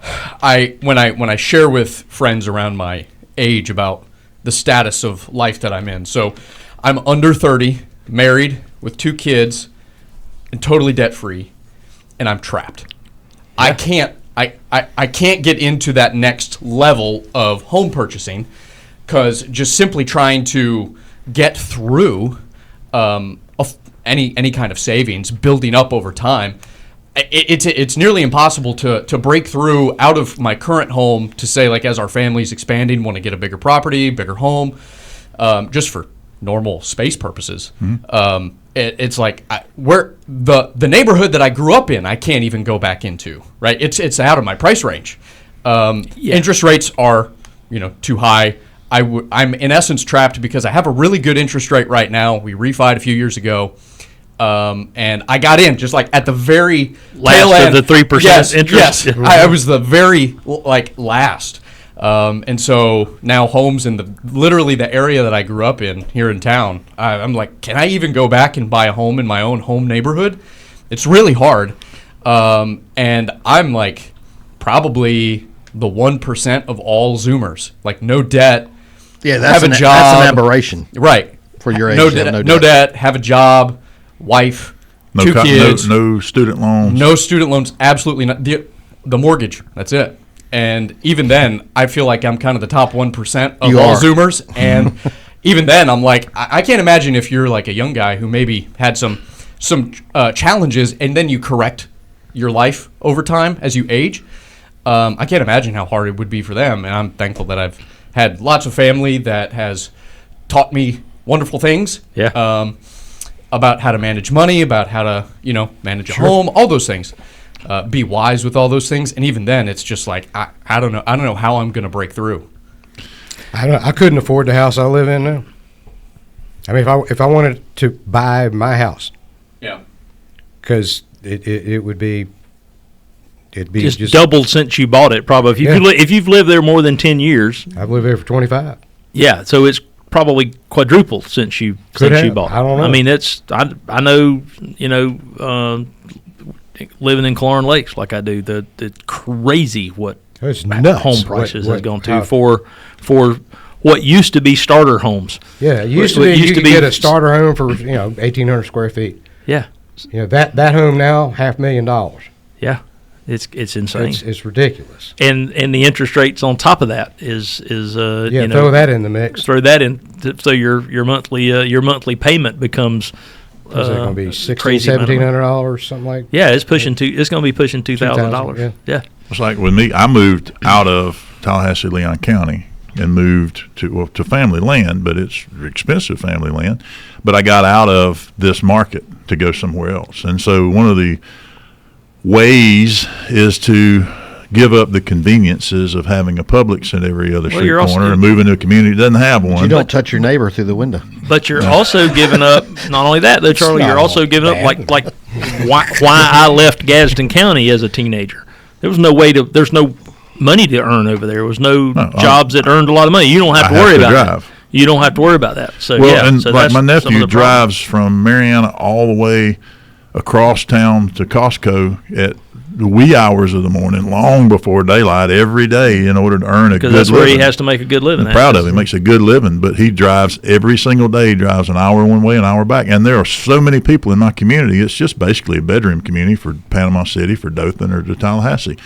E: when I share with friends around my age about the status of life that I'm in. So I'm under 30, married with 2 kids. And totally debt free, and I'm trapped. Yeah. I can't get into that next level of home purchasing because just simply trying to get through any kind of savings building up over time, it's nearly impossible to break through out of my current home to say, like, as our family's expanding, want to get a bigger property, bigger home, just for normal space purposes. Mm-hmm. It's like where the neighborhood that I grew up in, I can't even go back into. Right, it's out of my price range. Interest rates are too high. I'm in essence trapped because I have a really good interest rate right now. We refied a few years ago, and I got in just like at the very
B: last
E: end
B: of the 3% interest.
E: Yes, I was the very last. And so now homes in literally the area that I grew up in here in town, I'm like, can I even go back and buy a home in my own home neighborhood? It's really hard. And I'm like probably the 1% of all Zoomers, like no debt.
D: Yeah, that's
E: have a job.
D: That's an aberration.
E: Right.
D: For your age.
E: No debt, have a job, wife, 2 kids.
A: No student loans.
E: No student loans, absolutely not. The mortgage, that's it. And even then, I feel like I'm kind of the top 1% of all Zoomers. And even then, I'm like, I can't imagine if you're like a young guy who maybe had some challenges and then you correct your life over time as you age. I can't imagine how hard it would be for them. And I'm thankful that I've had lots of family that has taught me wonderful things. Yeah. About how to manage money, about how to, manage a home, all those things. be wise with all those things. And even then, it's just like I don't know how I'm going to break through.
C: I couldn't afford the house I live in now. I mean, if I wanted to buy my house,
E: Yeah.
C: because it would be, it'd be
B: Just doubled since you bought it, probably. If you've lived there more than 10 years,
C: I've lived there for 25.
B: yeah. So it's probably quadrupled since you bought it.
C: I don't know.
B: I mean, I know, living in Clarn Lakes like I do, the crazy what
C: It's nuts.
B: home prices has gone to
C: how-
B: for what used to be starter homes.
C: Yeah, it used to
B: What
C: be
B: used
C: you
B: to
C: could
B: be-
C: get a starter home for 1,800 square feet.
B: Yeah,
C: That home now $500,000.
B: yeah. It's insane.
C: It's ridiculous.
B: And the interest rates on top of that is
C: Throw that in the mix.
B: throw that in so your monthly payment becomes
C: Is that going to be
B: crazy amount of money.
C: $1,700, something like?
B: Yeah, it's going to be pushing $2,000.
C: yeah.
B: Yeah.
A: It's like with me, I moved out of Tallahassee, Leon County, and moved to family land, but it's expensive family land. But I got out of this market to go somewhere else. And so one of the ways is to give up the conveniences of having a Publix at every other street
B: you're also-
A: corner and move into a community that doesn't have one.
D: You don't touch your neighbor through the window.
B: But you're also giving up. Not only that, though, Charlie.
C: not
B: You're also giving up
C: bad.
B: like why I left Gadsden County as a teenager. There was no way to. There's no money to earn over there. There was no jobs that earned a lot of money. You don't have to
A: I have
B: worry
A: to
B: about
A: drive.
B: that. You don't have to worry about that. So
A: Well,
B: yeah.
A: and
B: so
A: like
B: that's
A: my
B: some of
A: nephew
B: the
A: drives from Mariana all the way across town to Costco at the wee hours of the morning, long before daylight, every day in order to earn a good
B: because that's where
A: living.
B: he has to make a good living.
A: I'm proud of him. He makes a good living, but he drives every single day. He drives an hour one way, an hour back. And there are so many people in my community. It's just basically a bedroom community for Panama City, for Dothan, or to Tallahassee.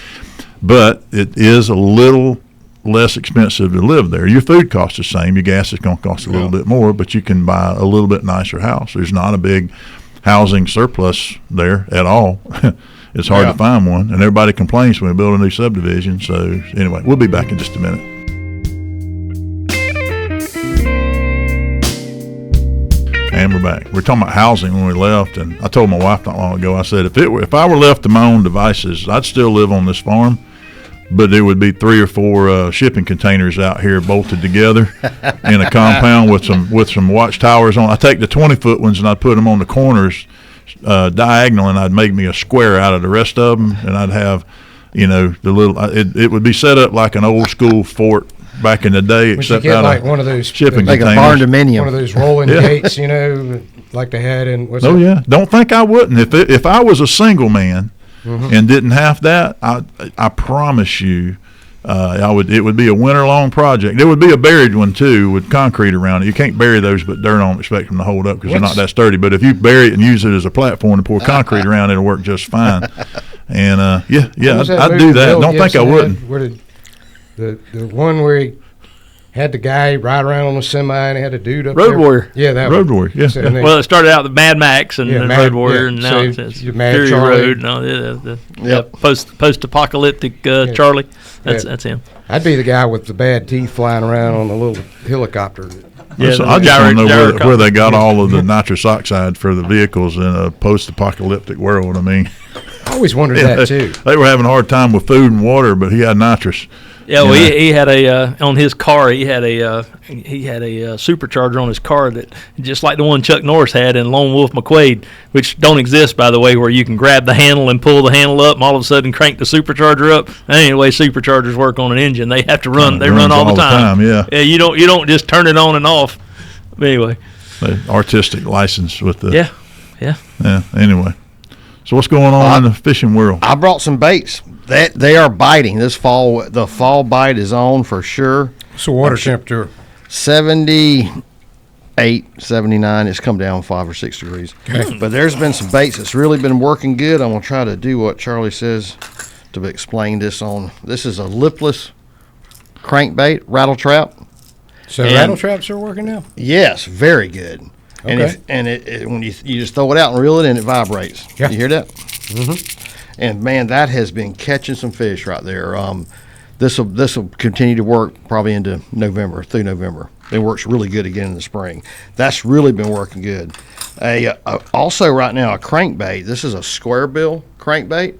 A: But it is a little less expensive to live there. Your food costs the same. Your gas is going to cost a little bit more, but you can buy a little bit nicer house. There's not a big housing surplus there at all. It's hard to find one, and everybody complains when we build a new subdivision. So anyway, we'll be back in just a minute. And we're back. We're talking about housing when we left, and I told my wife not long ago, I said, if I were left to my own devices, I'd still live on this farm, but there would be 3 or 4 shipping containers out here bolted together in a compound with some watchtowers on. I take the 20-foot ones and I'd put them on the corners diagonal, and I'd make me a square out of the rest of them, and I'd have, the little. It would be set up like an old school fort back in the day,
C: Would you
A: except
C: get
A: out
C: like
A: of
C: one of those
A: shipping
D: Like a
A: containers.
D: barn dominium.
C: one of those rolling
A: Yeah.
C: gates, like they had in.
A: Oh yeah, don't think I wouldn't. If I was a single man and didn't have that, I promise you, I would. It would be a winter long project. There would be a buried one too with concrete around it. You can't bury those, but dirt on them, expect them to hold up because they're not that sturdy. But if you bury it and use it as a platform to pour concrete around, it'll work just fine. And
C: What was that
A: I'd
C: movie
A: do that.
C: Bill
A: Don't think I
C: Gibson
A: wouldn't.
C: had? Where did the one where he had the guy ride around on the semi and he had a dude up
B: Road
C: there?
B: Warrior.
C: Yeah, that
A: Road
C: one.
A: Warrior. Yeah.
C: So, and they-
B: Well, it started out with Mad Max and
C: Yeah,
B: then
C: Mad-
B: Road Warrior,
C: yeah,
B: and
C: so
B: now it's
C: you're Mad
B: Fury
C: Charlie.
B: Road. No, the
D: Yep.
B: post-apocalyptic Charlie. That's him.
C: I'd be the guy with the bad teeth flying around on the little helicopter.
B: Yeah,
A: So
B: the
A: I just want to know
B: gyro
A: where they got all of the nitrous oxide for the vehicles in a post-apocalyptic world. I mean,
C: I always wondered that too.
A: they were having a hard time with food and water, but he had nitrous.
B: Yeah, well,
A: Yeah.
B: he had a on his car. He had a supercharger on his car that just like the one Chuck Norris had in Lone Wolf McQuade, which don't exist by the way, where you can grab the handle and pull the handle up, and all of a sudden crank the supercharger up. That ain't the way superchargers work on an engine. They have to run. They run all the time.
A: Yeah,
B: You don't just turn it on and off. But anyway,
A: the artistic license with the
B: yeah.
A: Anyway, so what's going on in the fishing world?
D: I brought some baits. They are biting this fall. The fall bite is on for sure.
C: So water temperature.
D: 78, 79. It's come down 5 or 6 degrees. But there's been some baits that's really been working good. I'm going to try to do what Charlie says to explain this on. This is a lipless crankbait, rattle trap.
C: So
D: And-
C: rattle traps are working now?
D: Yes, very good. And
C: Okay.
D: when you just throw it out and reel it in, it vibrates.
C: Yeah.
D: You hear that? Mm-hmm. And man, that has been catching some fish right there. This will continue to work probably into November, through November. It works really good again in the spring. That's really been working good. Also right now a crankbait. This is a Squarebill crankbait.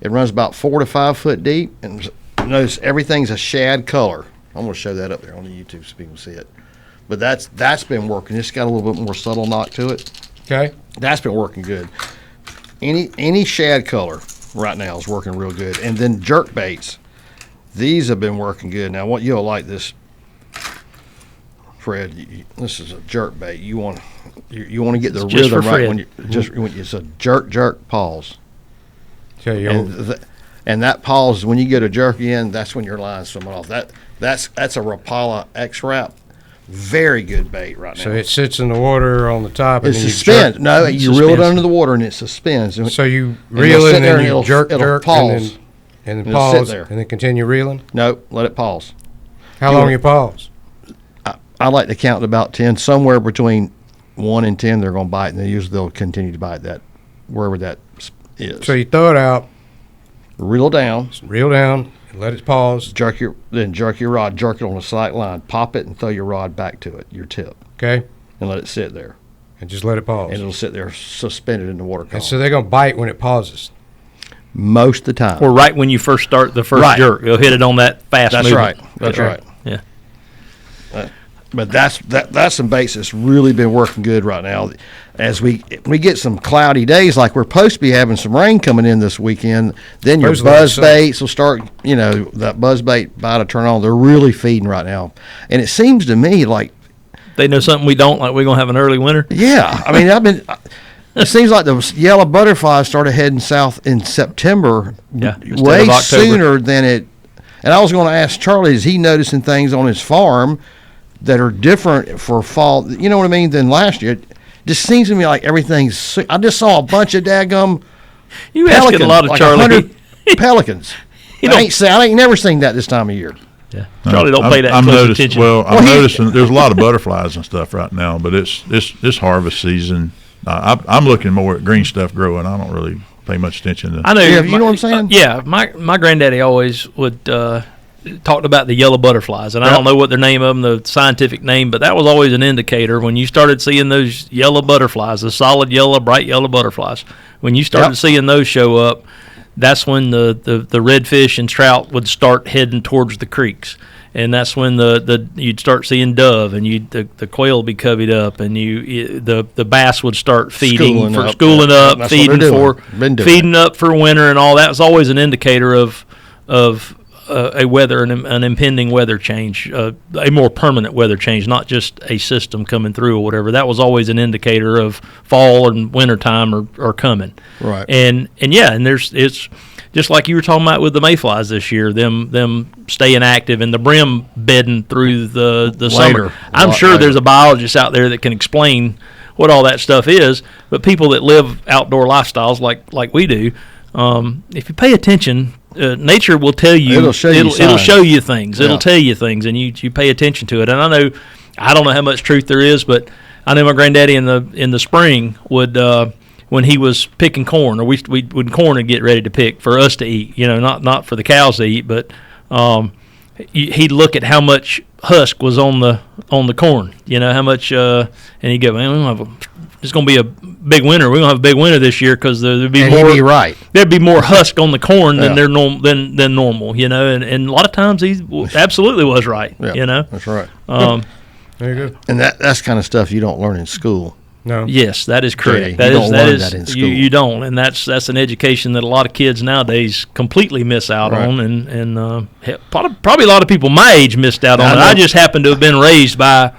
D: It runs about 4 to 5 foot deep, and notice everything's a shad color. I'm going to show that up there on the YouTube so people can see it. But that's been working. It's got a little bit more subtle knock to it.
C: Okay.
D: That's been working good. Any shad color right now is working real good. And then jerkbaits, these have been working good. Now, what you'll like this, Fred? This is a jerkbait. You want to get the
B: just
D: rhythm
B: for
D: right
B: Fred.
D: when it's a jerk pause.
C: So
D: And that pause when you get a jerk in, that's when your line's coming off. That's a Rapala X-Wrap. Very good bait right now.
C: So it sits in the water on the top, and
D: It
C: then you
D: suspends.
C: jerk.
D: No, you reel it under the water and it suspends.
C: So you
D: And
C: reel
D: it'll
C: it
D: sit
C: and
D: there
C: then
D: and
C: you
D: it'll
C: jerk,
D: pause.
C: and then
D: It'll sit
C: pause,
D: there.
C: and then continue reeling.
D: No, let it pause.
C: How long you pause?
D: I like to count to about 10. Somewhere between 1 and 10, they're going to bite, and they'll continue to bite that wherever that is.
C: So you throw it out,
D: Reel down,
C: reel down, and let it pause.
D: jerk your rod, jerk it on a sight line, pop it, and throw your rod back to it, your tip,
C: Okay,
D: and let it sit there.
C: and just let it pause.
D: And it'll sit there suspended in the water column.
C: And so they're gonna bite when it pauses.
D: Most of the time.
B: Or right when you first start the first
D: Right.
B: jerk, you'll hit it on that fast
D: That's
B: movement.
D: right. That's right.
B: Yeah.
D: But that's some baits that's really been working good right now. As we get some cloudy days, like we're supposed to be having some rain coming in this weekend, then your
C: Supposedly
D: buzz
C: so.
D: baits will start. That buzz bait bite to turn on. They're really feeding right now, and it seems to me like,
B: They know something we don't, like we're going to have an early winter.
D: yeah. I mean, it seems like the yellow butterflies started heading south in September,
B: Yeah, instead
D: way
B: of October.
D: sooner than it. And I was going to ask Charlie, is he noticing things on his farm that are different for fall? You know what I mean? Than last year. It just seems to me like everything's. I just saw a bunch of daggum
B: You
D: pelicans,
B: asking a lot of
D: like
B: Charlie.
D: 100 pelicans.
B: You
D: I ain't never seen that this time of year.
B: Yeah. Charlie don't pay that
A: I'm
B: close
A: noticing,
B: attention.
A: Well, I'm noticing there's a lot of butterflies and stuff right now, but it's harvest season. I'm looking more at green stuff growing. I don't really pay much attention to.
B: I know.
D: Yeah, you know what I'm saying?
B: Yeah, my granddaddy always would talked about the yellow butterflies, and I don't know what their name of them, the scientific name, but that was always an indicator when you started seeing those yellow butterflies, the solid yellow, bright yellow butterflies. When you started seeing those show up, that's when the redfish and trout would start heading towards the creeks. And that's when you'd start seeing dove, and the quail would be covied up, and the bass would start feeding schooling up,
D: That's
B: feeding up for winter, and all that was always an indicator of an impending weather change, a more permanent weather change, not just a system coming through or whatever. That was always an indicator of fall and winter time are coming.
D: Right.
B: And it's just like you were talking about with the mayflies this year, them staying active and the brim bedding through the summer. I'm sure there's a biologist out there that can explain what all that stuff is, but people that live outdoor lifestyles like we do, if you pay attention, nature will tell you. It'll show you things.
D: Yeah.
B: It'll tell you things, and you pay attention to it. And I don't know how much truth there is, but I know my granddaddy in the spring would when he was picking corn, or when corn would get ready to pick for us to eat. Not for the cows to eat, but he'd look at how much husk was on the corn. How much, and he'd go, man, it's going to be a big winter. We're going to have a big winter this year because there'd be more.
D: Be right.
B: There'd be more husk on the corn than than normal. And a lot of times he absolutely was right.
D: Yeah, that's right.
C: There you go.
D: And that's kind of stuff you don't learn in school.
C: No.
B: Yes, that is correct.
D: You
B: That
D: don't
B: is
D: learn that in school.
B: You don't, and that's an education that a lot of kids nowadays completely miss out
D: Right.
B: on, and probably a lot of people my age missed out on it. I just happened to have been raised by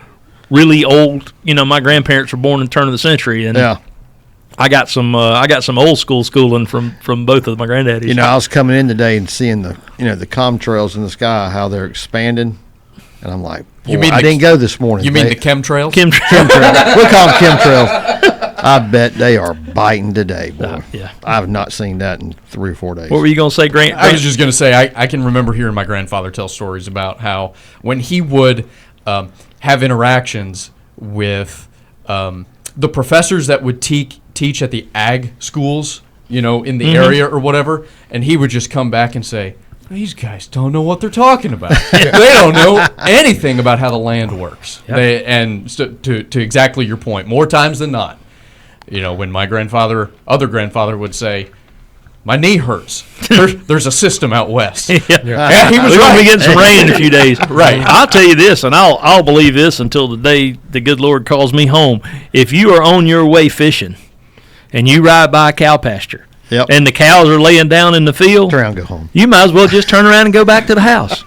B: really old. My grandparents were born in the turn of the century, and I got some old school schooling from both of my granddaddies.
D: I was coming in today and seeing the contrails in the sky, how they're expanding, and I'm like, I didn't go this morning.
E: You mean the chemtrails?
D: Chemtrails? We'll call them chemtrails. I bet they are biting today, boy.
B: Yeah.
D: I've not seen that in 3 or 4 days.
B: What were you going to say, Grant?
E: I was just going to say, I can remember hearing my grandfather tell stories about how when he would have interactions with the professors that would teach at the ag schools, in the area or whatever, and he would just come back and say, these guys don't know what they're talking about. They don't know anything about how the land works.
B: Yep.
E: To exactly your point, more times than not, when my other grandfather would say, My knee hurts. There's a system out west.
B: Yeah,
E: he was
B: we're gonna be
E: right.
B: getting some rain in a few days. Right. I'll tell you this, and I'll believe this until the day the good Lord calls me home. If you are on your way fishing, and you ride by a cow pasture,
D: Yep.
B: and the cows are laying down in the field,
D: Turn around, go home.
B: you might as well just turn around and go back to the house.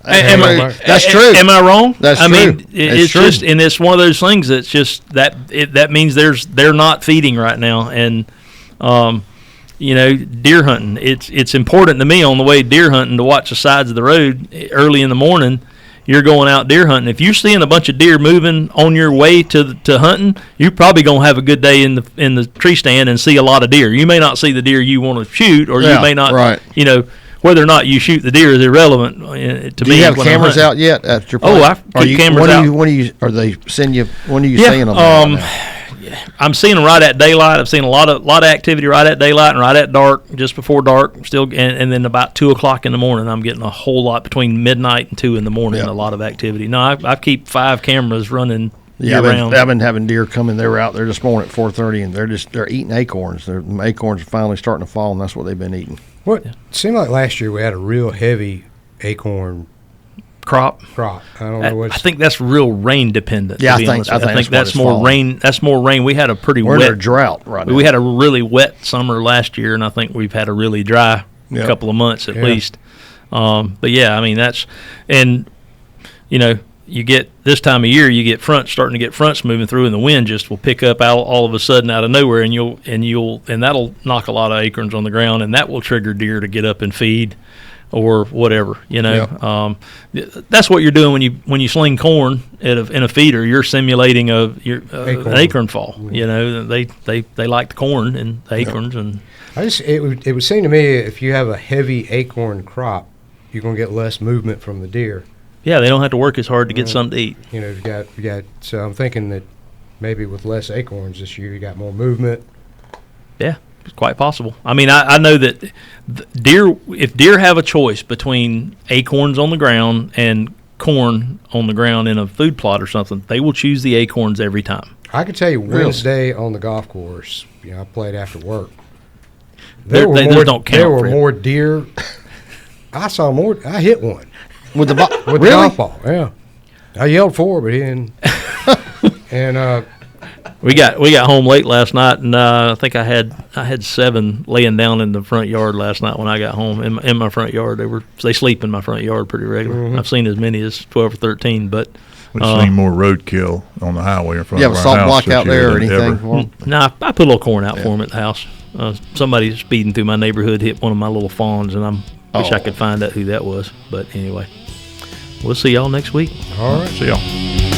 D: That's true.
B: Am I wrong?
D: That's
B: I
D: true.
B: mean,
D: It's
B: it's
D: true.
B: just, and it's one of those things that's just that means they're not feeding right now, and deer hunting. It's important to me on the way deer hunting to watch the sides of the road early in the morning. You're going out deer hunting. If you're seeing a bunch of deer moving on your way to hunting, you're probably gonna have a good day in the tree stand and see a lot of deer. You may not see the deer you want to shoot, or you may not.
D: Right.
B: Whether or not you shoot the deer is irrelevant to me.
D: Do you have
B: when I'm
D: cameras
B: hunting.
D: out yet at your
B: Oh,
D: place?
B: I've put cameras out.
D: When are they send you? When are you
B: Yeah,
D: seeing them? Right now?
B: I'm seeing them right at daylight. I've seen a lot of activity right at daylight and right at dark, just before dark. Still, and then about 2:00 in the morning, I'm getting a whole lot between midnight and 2 in the morning.
D: Yeah.
B: A lot of activity. No, I keep 5 cameras running
D: Yeah,
B: year round.
D: I've been having deer come in. They were out there this morning at 4:30, and they're eating acorns. The acorns are finally starting to fall, and that's what they've been eating.
C: What seemed like last year we had a real heavy acorn
B: Crop.
C: crop. I don't know what.
B: I think that's real rain dependent.
D: Yeah,
B: to
D: I
B: be
D: think-
B: honest
D: I
B: with you.
D: think that's what
B: that's
D: it's
B: more
D: falling.
B: rain. That's more rain. We had a pretty
D: We're in a
B: wet
D: drought right now.
B: We had a really wet summer last year, and I think we've had a really dry
D: Yeah.
B: couple of months at
C: Yeah.
B: least. But yeah, I mean you get this time of year, you get starting to get fronts moving through, and the wind just will pick up all of a sudden out of nowhere, and that'll knock a lot of acorns on the ground, and that will trigger deer to get up and feed, or whatever. That's what you're doing when you sling corn in a feeder. You're simulating an acorn fall. They like the corn and the acorns, and
C: it would seem to me if you have a heavy acorn crop, you're going to get less movement from the deer.
B: yeah, they don't have to work as hard to get something to eat.
C: You got. So I'm thinking that maybe with less acorns this year, you got more movement.
B: Yeah, it's quite possible. I mean, I know that if deer have a choice between acorns on the ground and corn on the ground in a food plot or something, they will choose the acorns every time.
C: I could tell you
D: Really?
C: Wednesday on the golf course, I played after work.
B: They just don't count
C: There were
B: for it.
C: more deer. I saw more. I hit one
D: with the
C: with the
D: really?
C: golf ball. Yeah, I yelled for it, but he didn't. And
B: We got home late last night, and I think I had 7 laying down in the front yard last night when I got home. In my front yard, they sleep in my front yard pretty regular.
C: Mm-hmm.
B: I've seen as many as 12 or 13, but
A: We've seen more roadkill on the highway in front
D: You
A: of
D: have a
A: our
D: salt
A: house
D: block
A: this
D: out
A: year
D: there or
A: than
D: anything?
A: ever.
D: for 'em?
B: nah, I put a little corn out for them at the house. Somebody speeding through my neighborhood hit one of my little fawns, and I wish I could find out who that was. But anyway, we'll see y'all next week.
C: all right.
A: See y'all.